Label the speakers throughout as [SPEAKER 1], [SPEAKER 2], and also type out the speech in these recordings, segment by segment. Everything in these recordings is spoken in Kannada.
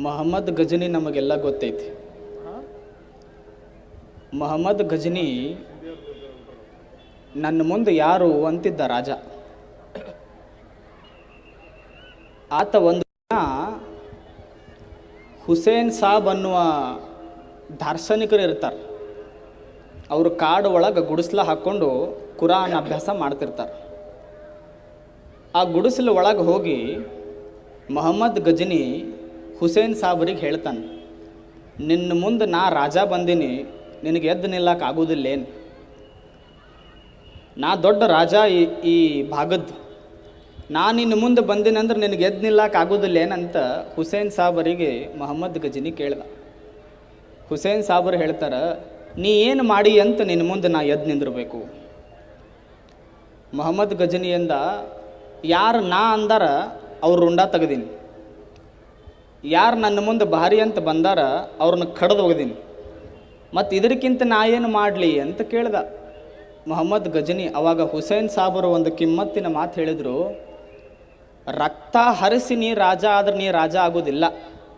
[SPEAKER 1] ಮೊಹಮ್ಮದ್ ಗಜನಿ ನಮಗೆಲ್ಲ ಗೊತ್ತೈತಿ. ಮೊಹಮ್ಮದ್ ಗಜನಿ ನನ್ನ ಮುಂದೆ ಯಾರು ಅಂತಿದ್ದ ರಾಜ. ಆತ ಒಂದು ದಿನ ಹುಸೇನ್ ಸಾಬ್ ಅನ್ನುವ ದಾರ್ಶನಿಕರು ಇರ್ತಾರೆ. ಅವರು ಕಾಡು ಒಳಗೆ ಗುಡಿಸ್ಲ ಹಾಕ್ಕೊಂಡು ಕುರಾನ್ ಅಭ್ಯಾಸ ಮಾಡ್ತಿರ್ತಾರೆ. ಆ ಗುಡಿಸಲು ಒಳಗೆ ಹೋಗಿ ಮೊಹಮ್ಮದ್ ಗಜನಿ ಹುಸೇನ್ ಸಾಬರಿಗೆ ಹೇಳ್ತಾನೆ, ನಿನ್ನ ಮುಂದೆ ನಾ ರಾಜ ಬಂದೀನಿ, ನಿನಗೆ ಎದ್ದು ನಿಲ್ಲಕ್ಕೆ ಆಗೋದಿಲ್ಲೇನು? ನಾ ದೊಡ್ಡ ರಾಜ ಈ ಭಾಗದ್ದು, ನಾನು ನಿನ್ನ ಮುಂದೆ ಬಂದೀನಿ ಅಂದ್ರೆ ನಿನಗೆ ಎದ್ದು ನಿಲ್ಲಕ್ಕೆ ಆಗೋದಿಲ್ಲೇನಂತ ಹುಸೇನ್ ಸಾಬರಿಗೆ ಮೊಹಮ್ಮದ್ ಗಜನಿ ಕೇಳ್ದ. ಹುಸೇನ್ ಸಾಬರು ಹೇಳ್ತಾರೆ, ನೀ ಏನು ಮಾಡಿ ಅಂತ ನಿನ್ನ ಮುಂದೆ ನಾ ಎದ್ದು ನಿಂದಿರಬೇಕು? ಮೊಹಮ್ಮದ್ ಗಜನಿಯಿಂದ ಯಾರು ನಾ ಅಂದಾರ ಅವ್ರು ರುಂಡ ತೆಗೆದೀನಿ, ಯಾರು ನನ್ನ ಮುಂದೆ ಭಾರಿ ಅಂತ ಬಂದಾರ ಅವ್ರನ್ನ ಕಡ್ದು ಹೋಗದೀನಿ, ಮತ್ತು ಇದಕ್ಕಿಂತ ನಾ ಏನು ಮಾಡಲಿ ಅಂತ ಕೇಳ್ದ ಮೊಹಮ್ಮದ್ ಗಜನಿ. ಅವಾಗ ಹುಸೇನ್ ಸಾಬರು ಒಂದು ಕಿಮ್ಮತ್ತಿನ ಮಾತು ಹೇಳಿದರು, ರಕ್ತ ಹರಿಸಿ ನೀ ರಾಜ ಆದ್ರೆ ನೀ ರಾಜ ಆಗೋದಿಲ್ಲ,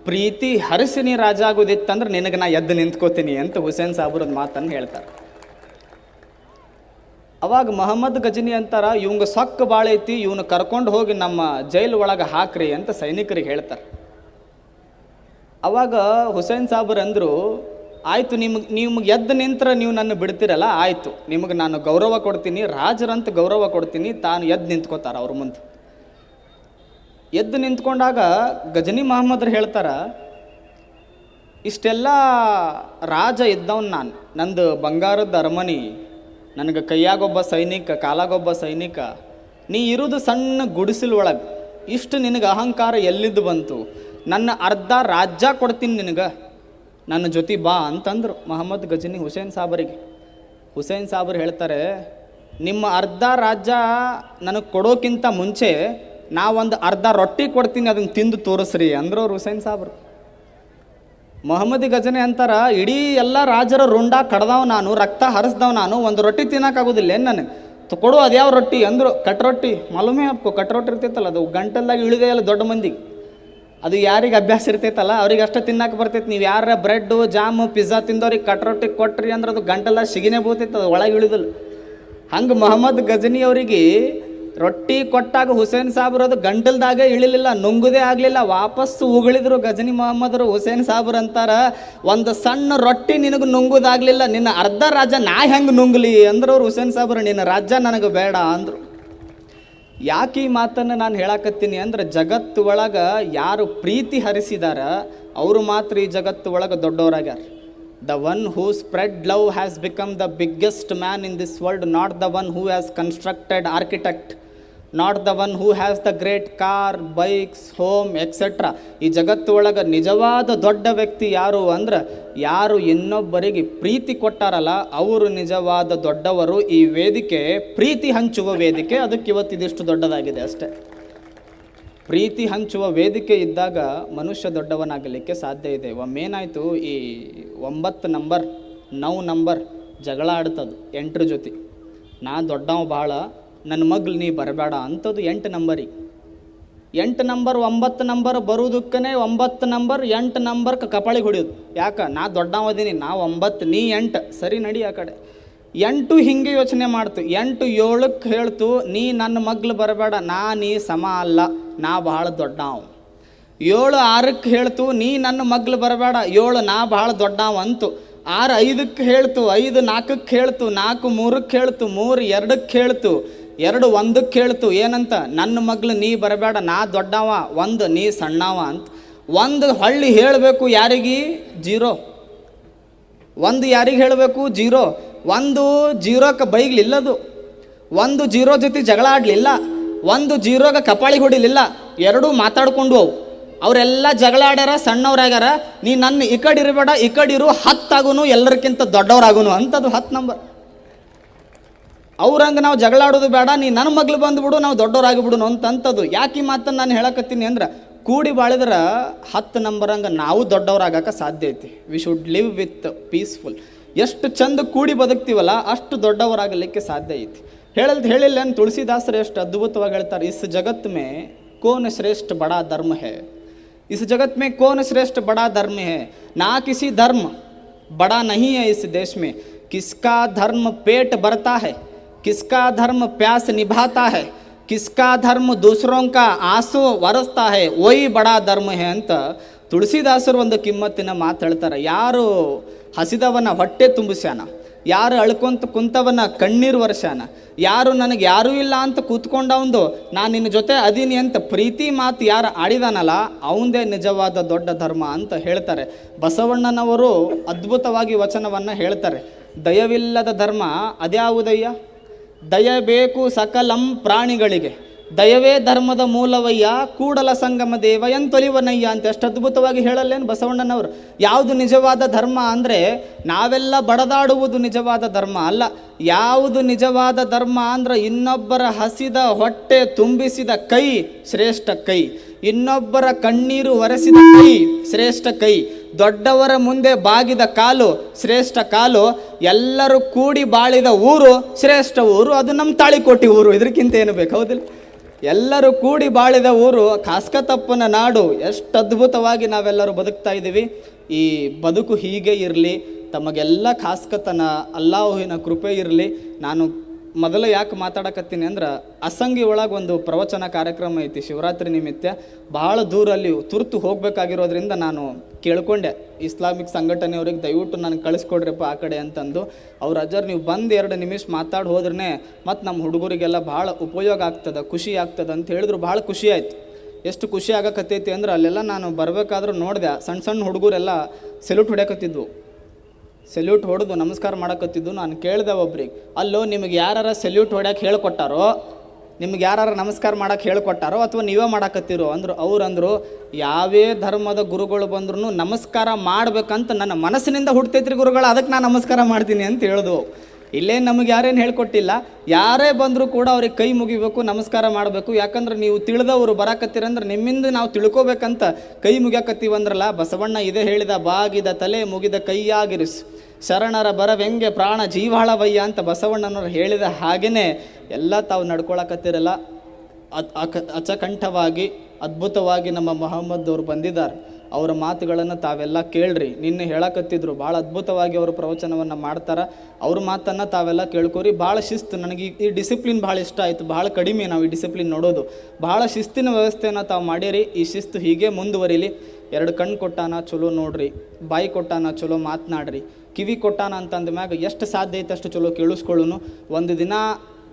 [SPEAKER 1] ಪ್ರೀತಿ ಹರಿಸಿ ನೀ ರಾಜ ಆಗೋದಿತ್ತಂದ್ರೆ ನಿನಗೆ ನಾ ಎದ್ದು ನಿಂತ್ಕೋತೀನಿ ಅಂತ ಹುಸೇನ್ ಸಾಬರದ ಮಾತನ್ನು ಹೇಳ್ತಾರೆ. ಅವಾಗ ಮೊಹಮ್ಮದ್ ಗಜನಿ ಅಂತಾರ, ಇವಂಗ ಸೊಕ್ಕ ಭಾಳ ಐತಿ, ಇವನು ಕರ್ಕೊಂಡು ಹೋಗಿ ನಮ್ಮ ಜೈಲು ಒಳಗೆ ಹಾಕ್ರಿ ಅಂತ ಸೈನಿಕರಿಗೆ ಹೇಳ್ತಾರೆ. ಅವಾಗ ಹುಸೇನ್ ಸಾಬರು ಅಂದರು, ಆಯಿತು, ನಿಮಗೆ ಎದ್ದು ನಿಂತ್ರೆ ನೀವು ನನ್ನ ಬಿಡ್ತೀರಲ್ಲ, ಆಯಿತು, ನಿಮಗೆ ನಾನು ಗೌರವ ಕೊಡ್ತೀನಿ, ರಾಜರಂತ ಗೌರವ ಕೊಡ್ತೀನಿ. ತಾನು ಎದ್ದು ನಿಂತ್ಕೋತಾರೆ ಅವ್ರ ಮುಂದೆ. ಎದ್ದು ನಿಂತ್ಕೊಂಡಾಗ ಗಜನಿ ಮೊಹಮ್ಮದ್ರು ಹೇಳ್ತಾರ, ಇಷ್ಟೆಲ್ಲ ರಾಜ ಇದ್ದವನು ನಾನು, ನಂದು ಬಂಗಾರದ ಅರಮನೆ, ನನಗೆ ಕೈಯಾಗೊಬ್ಬ ಸೈನಿಕ, ಕಾಲಾಗೊಬ್ಬ ಸೈನಿಕ, ನೀ ಇರೋದು ಸಣ್ಣ ಗುಡಿಸಲು ಒಳಗೆ, ಇಷ್ಟು ನಿನಗೆ ಅಹಂಕಾರ ಎಲ್ಲಿದ್ದು ಬಂತು? ನನ್ನ ಅರ್ಧ ರಾಜ್ಯ ಕೊಡ್ತೀನಿ ನಿನಗೆ, ನನ್ನ ಜೊತೆ ಬಾ ಅಂತಂದರು ಮೊಹಮ್ಮದ್ ಗಜನಿ ಹುಸೇನ್ ಸಾಬರಿಗೆ. ಹುಸೇನ್ ಸಾಬರು ಹೇಳ್ತಾರೆ, ನಿಮ್ಮ ಅರ್ಧ ರಾಜ್ಯ ನನಗೆ ಕೊಡೋಕ್ಕಿಂತ ಮುಂಚೆ ನಾವೊಂದು ಅರ್ಧ ರೊಟ್ಟಿ ಕೊಡ್ತೀನಿ, ಅದನ್ನು ತಿಂದು ತೋರಿಸ್ರಿ ಅಂದ್ರು ಅವ್ರು ಹುಸೇನ್ ಸಾಬರು. ಮೊಹಮ್ಮದ್ ಗಜನಿ ಅಂತಾರ, ಇಡೀ ಎಲ್ಲ ರಾಜರ ರುಂಡ ಕಡ್ದವ್ ನಾನು, ರಕ್ತ ಹರಿಸ್ದವ್ ನಾನು, ಒಂದು ರೊಟ್ಟಿ ತಿನ್ನೋಕ್ಕಾಗೋದಿಲ್ಲ ಏನು ನನಗೆ? ಕೊಡು, ಅದ್ಯಾವ ರೊಟ್ಟಿ ಅಂದರು. ಕಟ್ ರೊಟ್ಟಿ, ಮಾಲೂಮೇ ಹಾಕೋ, ಕಟ್ ರೊಟ್ಟಿ ಇರ್ತೈತಲ್ಲ, ಅದು ಗಂಟಲ್ದಾಗ ಇಳಿದೆ ಅಲ್ಲ ದೊಡ್ಡ ಮಂದಿಗೆ, ಅದು ಯಾರಿಗೆ ಅಭ್ಯಾಸ ಇರ್ತೈತಲ್ಲ ಅವ್ರಿಗೆ ಅಷ್ಟೇ ತಿನ್ನಕ್ಕೆ ಬರ್ತೈತೆ. ನೀವು ಯಾರ ಬ್ರೆಡ್ಡು ಜಾಮು ಪಿಜ್ಜಾ ತಿಂದವ್ರಿಗೆ ಕಟ್ ರೊಟ್ಟಿ ಕೊಟ್ರಿ ಅಂದ್ರೆ ಅದು ಗಂಟೆಲ್ಲ ಸಿಗಿನೇ ಬೀಳ್ತೈತೆ, ಅದು ಒಳಗೆ ಇಳಿದಿಲ್ಲ. ಹಂಗೆ ಮೊಹಮ್ಮದ್ ಗಜನಿ ಅವರಿಗೆ ರೊಟ್ಟಿ ಕೊಟ್ಟಾಗ ಹುಸೇನ್ ಸಾಬ್ರು ಅದು ಗಂಟಲ್ದಾಗೆ ಇಳಿಲಿಲ್ಲ, ನುಂಗುದೇ ಆಗಲಿಲ್ಲ, ವಾಪಸ್ಸು ಉಗಳಿದ್ರು ಗಜನಿ ಮೊಹಮ್ಮದರು. ಹುಸೇನ್ ಸಾಬ್ರು ಅಂತಾರ, ಒಂದು ಸಣ್ಣ ರೊಟ್ಟಿ ನಿನಗೆ ನುಂಗುದಾಗಲಿಲ್ಲ, ನಿನ್ನ ಅರ್ಧ ರಾಜ್ಯ ನಾ ಹೆಂಗೆ ನುಂಗ್ಲಿ ಅಂದ್ರು ಅವ್ರು ಹುಸೇನ್ ಸಾಬ್ರು. ನಿನ್ನ ರಾಜ್ಯ ನನಗೆ ಬೇಡ ಅಂದರು. ಯಾಕೆ ಈ ಮಾತನ್ನು ನಾನು ಹೇಳಕತ್ತೀನಿ ಅಂದ್ರೆ, ಜಗತ್ತು ಒಳಗೆ ಯಾರು ಪ್ರೀತಿ ಹರಿಸಿದಾರ ಅವರು ಮಾತ್ರ ಈ ಜಗತ್ತು ಒಳಗೆ ದೊಡ್ಡವರಾಗ್ಯಾರ. The one who spread love has become the biggest man in this world, not the one who has constructed architect, not the one who has the great car, bikes, home etcetera. ಈ ಜಗತ್ತು ಒಳಗೆ ನಿಜವಾದ ದೊಡ್ಡ ವ್ಯಕ್ತಿ ಯಾರು ಅಂದ್ರೆ, ಯಾರು ಇನ್ನೊಬ್ಬರಿಗೆ ಪ್ರೀತಿ ಕೊಟ್ಟಾರಲ್ಲ ಅವರು ನಿಜವಾದ ದೊಡ್ಡವರು. ಈ ವೇದಿಕೆ ಪ್ರೀತಿ ಹಂಚುವ ವೇದಿಕೆ, ಅದಕ್ಕೆ ಇವತ್ತಿದಿಷ್ಟು ದೊಡ್ಡದಾಗಿದೆ ಅಷ್ಟೇ. ಪ್ರೀತಿ ಹಂಚುವ ವೇದಿಕೆ ಇದ್ದಾಗ ಮನುಷ್ಯ ದೊಡ್ಡವನಾಗಲಿಕ್ಕೆ ಸಾಧ್ಯ ಇದೆ. ಒಮ್ಮೇನಾಯಿತು, ಈ 9 ನಂಬರ್ ಜಗಳ ಆಡ್ತದು 8 ಜೊತೆ. ನಾ ದೊಡ್ಡವ ಭಾಳ, ನನ್ನ ಮಗ್ಳು ನೀ ಬರಬೇಡ ಅಂಥದ್ದು 8 ನಂಬರಿಗೆ. 8 ನಂಬರ್ 9 ನಂಬರ್ ಬರೋದಕ್ಕೇ 9 ನಂಬರ್ 8 ನಂಬರ್ಗೆ ಕಪಾಳಿಗೆ ಹೊಡಿಯೋದು. ಯಾಕೆ? ನಾ ದೊಡ್ಡವದೀನಿ, ನಾ 9 ನೀ 8, ಸರಿ ನಡಿ ಆ ಕಡೆ. 8 ಹಿಂಗೆ ಯೋಚನೆ ಮಾಡ್ತು. 8 7ಕ್ಕೆ ಹೇಳ್ತು, ನೀ ನನ್ನ ಮಗ್ಳು ಬರಬೇಡ, ನೀ ಸಮ ಅಲ್ಲ, ನಾ ಭಾಳ ದೊಡ್ಡವ. 7 6ಕ್ಕೆ ಹೇಳ್ತು, ನೀ ನನ್ನ ಮಗ್ಳು ಬರಬೇಡ, 7 ನಾ ಭಾಳ ದೊಡ್ಡವ ಅಂತು. 6 5ಕ್ಕೆ ಹೇಳ್ತು, 5 4ಕ್ಕೆ ಹೇಳ್ತು, 4 3ಕ್ಕೆ ಹೇಳ್ತು, 3 2ಕ್ಕೆ ಹೇಳ್ತು, 2 1ಕ್ಕೆ ಹೇಳ್ತು. ಏನಂತ? ನನ್ನ ಮಗ್ಳು ನೀ ಬರಬೇಡ, ನಾ ದೊಡ್ಡವ, 1 ನೀ ಸಣ್ಣವ ಅಂತ. 1 ಹೊಳ್ಳಿ ಹೇಳಬೇಕು ಯಾರಿಗೆ? 0. 1 ಯಾರಿಗೆ ಹೇಳಬೇಕು? 0. 1 0ಕ್ಕೆ ಬೈಗ್ಲಿಲ್ಲದು, 1 0 ಜೊತೆ ಜಗಳ ಆಡಲಿಲ್ಲ, 1 0ಗೆ ಕಪಾಳಿಗೆ ಹೊಡಿಲಿಲ್ಲ, 2 ಮಾತಾಡ್ಕೊಂಡು ಅವು. ಅವರೆಲ್ಲ ಜಗಳ ಆಡ್ಯಾರ, ಸಣ್ಣವ್ರಾಗ್ಯಾರ. ನೀ ನನ್ನ ಈ ಕಡೆ ಇರಬೇಡ, ಈ ಕಡೆ ಇರು, 10 ಆಗುನು, ಎಲ್ಲರಿಗಿಂತ ದೊಡ್ಡವ್ರಾಗುನು ಅಂತದು 10 ನಂಬರ್. ಅವ್ರಂಗೆ ನಾವು ಜಗಳ ಆಡೋದು ಬೇಡ, ನೀ ನನ್ನ ಮಗ್ಳು ಬಂದುಬಿಡು, ನಾವು ದೊಡ್ಡವರಾಗಿಬಿಡು ಅಂತಂಥದ್ದು. ಯಾಕೆ ಈ ಮಾತನ್ನು ನಾನು ಹೇಳಕತ್ತೀನಿ ಅಂದ್ರೆ, ಕೂಡಿ ಬಾಳಿದ್ರೆ 10 ನಂಬರ್ ಹಂಗೆ ನಾವು ದೊಡ್ಡವರಾಗಕ್ಕೆ ಸಾಧ್ಯ ಐತಿ. We should live with peaceful. ಎಷ್ಟು ಚಂದ ಕೂಡಿ ಬದುಕ್ತೀವಲ್ಲ ಅಷ್ಟು ದೊಡ್ಡವರಾಗಲಿಕ್ಕೆ ಸಾಧ್ಯ ಐತಿ. ಹೇಳಿಲ್ಲ ಏನು ತುಳಸಿದಾಸರು ಎಷ್ಟು ಅದ್ಭುತವಾಗಿ ಹೇಳ್ತಾರೆ, ಇಸ್ ಜಗತ್ ಮೇ ಕೋನ್ ಶ್ರೇಷ್ಠ ಬಡಾ ಧರ್ಮ ಹೇ, इस जगत में कौन श्रेष्ठ बड़ा धर्म है, ना किसी धर्म बड़ा नहीं है इस देश में। किसका धर्म पेट भरता है, किसका धर्म प्यास निभाता है, किसका धर्म दूसरों का आंसू वरसता है, वही बड़ा धर्ಮ है ಅಂತ ತುಳಸಿದಾಸರು ಒಂದು ಕಿಮ್ಮತ್ತಿನ ಮಾತು ಹೇಳ್ತಾರೆ. ಯಾರು ಹಸಿದವನ ಹೊಟ್ಟೆ ತುಂಬಿಸ್ಯಾನ, ಯಾರು ಅಳ್ಕೊಂತ ಕುಂತವನ ಕಣ್ಣೀರು ವರ್ಷಾನ, ಯಾರು ನನಗೆ ಯಾರೂ ಇಲ್ಲ ಅಂತ ಕೂತ್ಕೊಂಡವಂದು ನಾನು ನಿನ್ನ ಜೊತೆ ಅದೀನಿ ಅಂತ ಪ್ರೀತಿ ಮಾತು ಯಾರು ಆಡಿದಾನಲ್ಲ ಅವಂದೇ ನಿಜವಾದ ದೊಡ್ಡ ಧರ್ಮ ಅಂತ ಹೇಳ್ತಾರೆ. ಬಸವಣ್ಣನವರು ಅದ್ಭುತವಾಗಿ ವಚನವನ್ನು ಹೇಳ್ತಾರೆ. ದಯವಿಲ್ಲದ ಧರ್ಮ ಅದ್ಯಾವುದಯ್ಯ, ದಯ ಬೇಕು ಸಕಲಂ ಪ್ರಾಣಿಗಳಿಗೆ, ದಯವೇ ಧರ್ಮದ ಮೂಲವಯ್ಯ, ಕೂಡಲ ಸಂಗಮ ದೇವ ಎಂತೊಲಿವನಯ್ಯ ಅಂತ ಎಷ್ಟು ಅದ್ಭುತವಾಗಿ ಹೇಳಲ್ಲೇನು ಬಸವಣ್ಣನವರು. ಯಾವುದು ನಿಜವಾದ ಧರ್ಮ ಅಂದರೆ ನಾವೆಲ್ಲ ಬಡದಾಡುವುದು ನಿಜವಾದ ಧರ್ಮ ಅಲ್ಲ. ಯಾವುದು ನಿಜವಾದ ಧರ್ಮ ಅಂದ್ರೆ ಇನ್ನೊಬ್ಬರ ಹಸಿದ ಹೊಟ್ಟೆ ತುಂಬಿಸಿದ ಕೈ ಶ್ರೇಷ್ಠ ಕೈ, ಇನ್ನೊಬ್ಬರ ಕಣ್ಣೀರು ಒರೆಸಿದ ಕೈ ಶ್ರೇಷ್ಠ ಕೈ, ದೊಡ್ಡವರ ಮುಂದೆ ಬಾಗಿದ ಕಾಲು ಶ್ರೇಷ್ಠ ಕಾಲು, ಎಲ್ಲರೂ ಕೂಡಿ ಬಾಳಿದ ಊರು ಶ್ರೇಷ್ಠ ಊರು, ಅದು ನಮ್ಮ ತಾಳಿಕೋಟಿ ಊರು. ಇದಕ್ಕಿಂತ ಏನು ಬೇಕು, ಹೌದಿಲ್ಲ? ಎಲ್ಲರೂ ಕೂಡಿ ಬಾಳಿದ ಊರು ಕಾಸ್ಕತಪ್ಪನ ನಾಡು. ಎಷ್ಟು ಅದ್ಭುತವಾಗಿ ನಾವೆಲ್ಲರೂ ಬದುಕ್ತಾ ಇದ್ದೀವಿ. ಈ ಬದುಕು ಹೀಗೆ ಇರಲಿ, ತಮಗೆಲ್ಲ ಖಾಸ್ಕತನ ಅಲ್ಲಾಹುವಿನ ಕೃಪೆ ಇರಲಿ. ನಾನು ಮೊದಲು ಯಾಕೆ ಮಾತಾಡಕತ್ತೀನಿ ಅಂದ್ರೆ ಅಸಂಗಿ ಒಳಗೆ ಒಂದು ಪ್ರವಚನ ಕಾರ್ಯಕ್ರಮ ಐತಿ ಶಿವರಾತ್ರಿ ನಿಮಿತ್ತ. ಭಾಳ ದೂರಲ್ಲಿ ತುರ್ತು ಹೋಗಬೇಕಾಗಿರೋದ್ರಿಂದ ನಾನು ಕೇಳ್ಕೊಂಡೆ ಇಸ್ಲಾಮಿಕ್ ಸಂಘಟನೆಯವ್ರಿಗೆ ದಯವಿಟ್ಟು ನನಗೆ ಕಳಿಸ್ಕೊಡ್ರಿಪ್ಪ ಆ ಕಡೆ ಅಂತಂದು. ಅವ್ರ ಅಜ್ಜರು ನೀವು ಬಂದು 2 ನಿಮಿಷ ಮಾತಾಡಿ ಹೋದ್ರೇ ಮತ್ತು ನಮ್ಮ ಹುಡುಗರಿಗೆಲ್ಲ ಭಾಳ ಉಪಯೋಗ ಆಗ್ತದೆ, ಖುಷಿ ಆಗ್ತದೆ ಅಂತ ಹೇಳಿದ್ರು. ಭಾಳ ಖುಷಿ ಆಯಿತು. ಎಷ್ಟು ಖುಷಿ ಆಗಕತ್ತೈತಿ ಅಂದ್ರೆ ಅಲ್ಲೆಲ್ಲ ನಾನು ಬರಬೇಕಾದ್ರೂ ನೋಡಿದೆ, ಸಣ್ಣ ಸಣ್ಣ ಹುಡುಗರೆಲ್ಲ ಸೆಲ್ಯೂಟ್ ಹೊಡ್ಯಕತ್ತಿದ್ವು. ಸೆಲ್ಯೂಟ್ ಹೊಡೆದು ನಮಸ್ಕಾರ ಮಾಡಕತ್ತಿದ್ದು. ನಾನು ಕೇಳಿದೆ ಒಬ್ರಿಗೆ, ಅಲ್ಲೋ ನಿಮಗೆ ಯಾರು ಸೆಲ್ಯೂಟ್ ಹೊಡ್ಯಕ್ಕೆ ಹೇಳ್ಕೊಟ್ಟಾರೋ, ನಿಮ್ಗೆ ಯಾರು ನಮಸ್ಕಾರ ಮಾಡಕ್ಕೆ ಹೇಳ್ಕೊಟ್ಟಾರೋ ಅಥವಾ ನೀವೇ ಮಾಡಕತ್ತೀರೋ ಅಂದರು. ಅವ್ರಂದರು ಯಾವೇ ಧರ್ಮದ ಗುರುಗಳು ಬಂದ್ರೂ ನಮಸ್ಕಾರ ಮಾಡ್ಬೇಕಂತ ನನ್ನ ಮನಸ್ಸಿನಿಂದ ಹುಡ್ತೈತ್ರಿ ಗುರುಗಳು, ಅದಕ್ಕೆ ನಾನು ನಮಸ್ಕಾರ ಮಾಡ್ತೀನಿ ಅಂತ ಹೇಳಿದ್ವು. ಇಲ್ಲೇ ನಮಗೆ ಯಾರೇನು ಹೇಳ್ಕೊಟ್ಟಿಲ್ಲ, ಯಾರೇ ಬಂದರೂ ಕೂಡ ಅವ್ರಿಗೆ ಕೈ ಮುಗಿಬೇಕು, ನಮಸ್ಕಾರ ಮಾಡಬೇಕು. ಯಾಕಂದ್ರೆ ನೀವು ತಿಳಿದವರು ಬರಾಕತ್ತೀರಂದ್ರೆ ನಿಮ್ಮಿಂದ ನಾವು ತಿಳ್ಕೊಬೇಕಂತ ಕೈ ಮುಗಿಯಾಕತ್ತೀವಂದ್ರಲ್ಲ. ಬಸವಣ್ಣ ಇದೇ ಹೇಳಿದ, ಬಾಗಿದ ತಲೆ ಮುಗಿದ ಕೈಯಾಗಿರಿಸು, ಶರಣರ ಬರವೆಂಗೆ ಪ್ರಾಣ ಜೀವಾಳವಯ್ಯ ಅಂತ ಬಸವಣ್ಣನವ್ರು ಹೇಳಿದ ಹಾಗೆಯೇ ಎಲ್ಲ ತಾವು ನಡ್ಕೊಳಕತ್ತಿರಲ್ಲ. ಅಚಕಂಠವಾಗಿ ಅದ್ಭುತವಾಗಿ ನಮ್ಮ ಮೊಹಮ್ಮದ್ ಅವರು ಬಂದಿದ್ದಾರೆ. ಅವರ ಮಾತುಗಳನ್ನು ತಾವೆಲ್ಲ ಕೇಳ್ರಿ. ನಿನ್ನೆ ಹೇಳಕತ್ತಿದ್ರು, ಭಾಳ ಅದ್ಭುತವಾಗಿ ಅವರು ಪ್ರವಚನವನ್ನು ಮಾಡ್ತಾರೆ. ಅವ್ರ ಮಾತನ್ನು ತಾವೆಲ್ಲ ಕೇಳ್ಕೊರಿ. ಭಾಳ ಶಿಸ್ತು, ನನಗೆ ಈ ಡಿಸಿಪ್ಲಿನ್ ಭಾಳ ಇಷ್ಟ ಆಯಿತು. ಭಾಳ ಕಡಿಮೆ ನಾವು ಈ ಡಿಸಿಪ್ಲಿನ್ ನೋಡೋದು. ಭಾಳ ಶಿಸ್ತಿನ ವ್ಯವಸ್ಥೆಯನ್ನು ತಾವು ಮಾಡಿರಿ. ಈ ಶಿಸ್ತು ಹೀಗೆ ಮುಂದುವರಿಲಿ. 2 ಕಣ್ಣು ಕೊಟ್ಟಾನ ಚಲೋ ನೋಡ್ರಿ, ಬಾಯಿ ಕೊಟ್ಟಾನ ಚಲೋ ಮಾತನಾಡ್ರಿ, ಕಿವಿ ಕೊಟ್ಟಾನ ಅಂತಂದ ಮ್ಯಾಗ ಎಷ್ಟು ಸಾಧ್ಯ ಐತೆ ಅಷ್ಟು ಚಲೋ ಕೇಳಿಸ್ಕೊಳ್ಳೋನು. ಒಂದು ದಿನ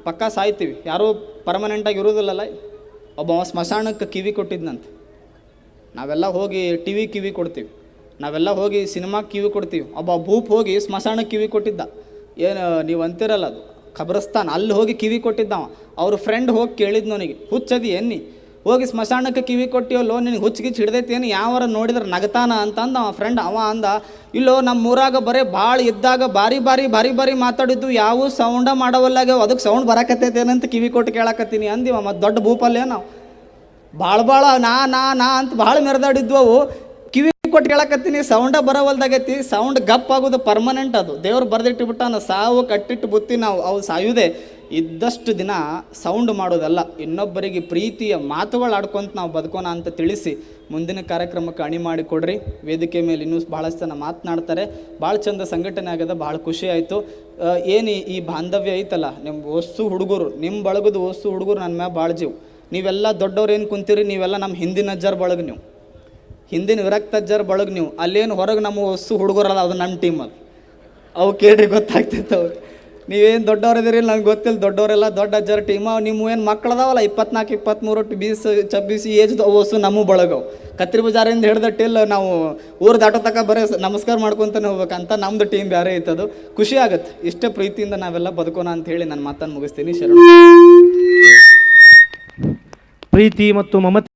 [SPEAKER 1] ಪಕ್ಕಾ ಸಾಯ್ತೀವಿ, ಯಾರೂ ಪರ್ಮನೆಂಟಾಗಿ ಇರೋದಿಲ್ಲಲ್ಲ. ಒಬ್ಬ ಸ್ಮಶಾನಕ್ಕೆ ಕಿವಿ ಕೊಟ್ಟಿದ್ನಂತೆ. ನಾವೆಲ್ಲ ಹೋಗಿ ಕಿವಿ ಕೊಡ್ತೀವಿ, ನಾವೆಲ್ಲ ಹೋಗಿ ಸಿನಿಮಾಗೆ ಕಿವಿ ಕೊಡ್ತೀವಿ. ಒಬ್ಬ ಭೂಪ್ ಹೋಗಿ ಸ್ಮಶಾನಕ್ಕೆ ಕಿವಿ ಕೊಟ್ಟಿದ್ದ. ಏನು ನೀವು ಅಂತಿರಲ್ಲ, ಅದು ಖಬ್ರಸ್ತಾನ್, ಅಲ್ಲಿ ಹೋಗಿ ಕಿವಿ ಕೊಟ್ಟಿದ್ದವ. ಅವ್ರ ಫ್ರೆಂಡ್ ಹೋಗಿ ಕೇಳಿದ್ ನನಗೆ, ಹುಚ್ಚದಿ ಎನ್ನಿ ಹೋಗಿ ಸ್ಮಶಾನಕ್ಕೆ ಕಿವಿ ಕೊಟ್ಟಿವಲ್ಲೋ, ನಿನಗೆ ಹುಚ್ಚಿಗಿಚ್ಚು ಹಿಡ್ದೈತಿ ಏನು, ಯಾವಾರ ನೋಡಿದ್ರೆ ನಗತಾನ ಅಂತಂದು ಅವ ಫ್ರೆಂಡ್. ಅವ ಅಂದ, ಇಲ್ಲೋ ನಮ್ಮ ಊರಾಗ ಬರೀ ಭಾಳ ಇದ್ದಾಗ ಬಾರಿ ಮಾತಾಡಿದ್ದು, ಯಾವ ಸೌಂಡ ಮಾಡವಲ್ಲಾಗ ಅದಕ್ಕೆ ಸೌಂಡ್ ಬರಾಕತ್ತೈತೇನಂತ ಕಿವಿ ಕೊಟ್ಟು ಕೇಳಕತ್ತೀನಿ ಅಂದಿವ. ಮತ್ತು ದೊಡ್ಡ ಭೂಪಲ್ಲೇ ನಾವು ಭಾಳ ನಾ ಅಂತ ಭಾಳ ಮೆರೆದಾಡಿದ್ವು. ಅವು ಕಿವಿ ಕೊಟ್ಟು ಕೇಳಕತ್ತೀನಿ, ಸೌಂಡ ಬರೋವಲ್ದಾಗೈತಿ. ಸೌಂಡ್ ಗಪ್ ಆಗೋದು ಪರ್ಮನೆಂಟ್, ಅದು ದೇವ್ರು ಬರೆದಿಟ್ಟುಬಿಟ್ಟಾನ. ಸಾವು ಕಟ್ಟಿಟ್ಟು ಬುತ್ತಿ ನಾವು ಅವು ಸಾಯುವುದೇ. ಇದ್ದಷ್ಟು ದಿನ ಸೌಂಡ್ ಮಾಡೋದಲ್ಲ, ಇನ್ನೊಬ್ಬರಿಗೆ ಪ್ರೀತಿಯ ಮಾತುಗಳು ಆಡ್ಕೊಂತ ನಾವು ಬದುಕೋಣ ಅಂತ ತಿಳಿಸಿ ಮುಂದಿನ ಕಾರ್ಯಕ್ರಮಕ್ಕೆ ಅಣಿ ಮಾಡಿ ಕೊಡ್ರಿ. ವೇದಿಕೆ ಮೇಲೆ ಇನ್ನೂ ಭಾಳಷ್ಟು ಜನ ಮಾತನಾಡ್ತಾರೆ. ಭಾಳ ಚಂದ ಸಂಘಟನೆ ಆಗ್ಯದ, ಭಾಳ ಖುಷಿ ಆಯಿತು. ಏನು ಈ ಬಾಂಧವ್ಯ ಐತಲ್ಲ, ನಿಮ್ಮ ಹೊಸ್ಸು ಹುಡುಗರು, ನಿಮ್ಮ ಬಳಗದ ಹೊಸ್ಸು ಹುಡುಗರು ನನ್ನ ಮ್ಯಾಗ ಭಾಳ ಜೀವ. ನೀವೆಲ್ಲ ದೊಡ್ಡವ್ರು ಏನು ಕುಂತೀರಿ, ನೀವೆಲ್ಲ ನಮ್ಮ ಹಿಂದಿನ ಅಜ್ಜರ ಬಳಗ, ನೀವು ಹಿಂದಿನ ವಿರಕ್ತ ಅಜ್ಜರ ಬಳಗ. ನೀವು ಅಲ್ಲೇನು ಹೊರಗೆ ನಮ್ಮ ಹೊಸ್ಸು ಹುಡುಗರಲ್ಲ, ಅದು ನಮ್ಮ ಟೀಮ್. ಅದು ಅವು ಕೇಳ್ರಿ ಗೊತ್ತಾಗ್ತೈತೆ. ಅವ್ರು ನೀವೇನು ದೊಡ್ಡವ್ರದಿರಿ ನಂಗೆ ಗೊತ್ತಿಲ್ಲ, ದೊಡ್ಡವರೆಲ್ಲ ದೊಡ್ಡ ಅಜ್ಜರ ಟೀಮ್. ನಿಮ್ಮ ಏನು ಮಕ್ಕಳದಾವಲ್ಲ 24, 23, 20, ಏಜ್ ಹೊಸು ನಮ್ಮ ಬಳಗವು. ಕತ್ರಿ ಬಜಾರಿಂದ ಹಿಡ್ದಟ್ಟಿಲ್ಲ ನಾವು ಊರು ದಾಟೋ ತಕ ಬರೀ ನಮಸ್ಕಾರ ಮಾಡ್ಕೊತಾನೆ ಹೋಗ್ಬೇಕಂತ ನಮ್ಮದು ಟೀಮ್ ಬೇರೆ ಐತದು. ಖುಷಿ ಆಗುತ್ತೆ. ಇಷ್ಟೇ ಪ್ರೀತಿಯಿಂದ ನಾವೆಲ್ಲ ಬದುಕೋಣ ಅಂತ ಹೇಳಿ ನನ್ನ ಮಾತನ್ನು ಮುಗಿಸ್ತೀನಿ. ಶರಣ.
[SPEAKER 2] ಪ್ರೀತಿ ಮತ್ತು ಮಮತೆ